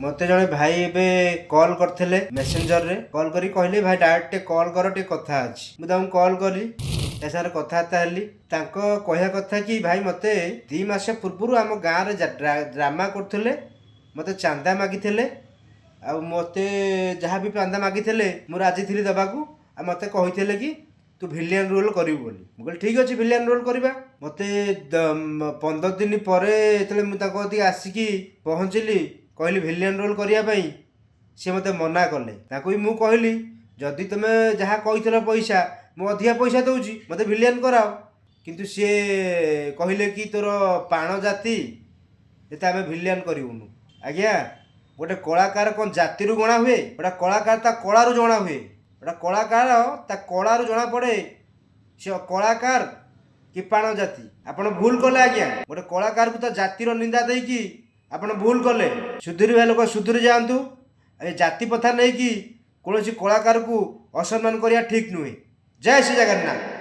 मते जड़े भाई एबे कॉल करथिले मेसेंजर रे कॉल करी कहले भाई डायरेक्ट कॉल कर टे कथा अछि मु ताऊ कॉल करी तासार कथाबार्ता हेली तांको कहया कथा कि भाई मते 2 मास पूर्व आम गाँव रे ड्रामा करथिले मते चांदा मागिथिले आ मते जहाँ भी चांदा मागिथिले मु राजी थिली दबाकू आ मते कहिथिले कि तू भिलियन रोल करिवु बोली मु कहली ठीक अछि भिलियन रोल करबा मते 15 दिन परे एतले मु ताको अति आसिकी पहुँचली कहली भिलियन रोल करिया पई से मते मना कले ताको मु कहली जदि तुमे जहाँ कहिथिल पैसा मु अधिका पैसा दउची मते भिलियन कराओ किंतु से कहले कि तोर पाण जाति एते आमे भिलियन करिवुनु आज्ञा गोटे कलाकार कौन जाति रु गणा हुए गोटे कलाकार ता कला रु जणा हुए गोटे कलाकार ता कला रु जणा पड़े से कलाकार कि पाण जाति आपण भूल कले आज्ञा गोटे कलाकार को ता जातिर निंदा देई कि आपण भूल कले सुधीर लोक सुधीर जातु ए जाति पथा नहीं कि कौन कलाकार को असम्मान करिया ठीक नुहे जय श्री जगन्नाथ।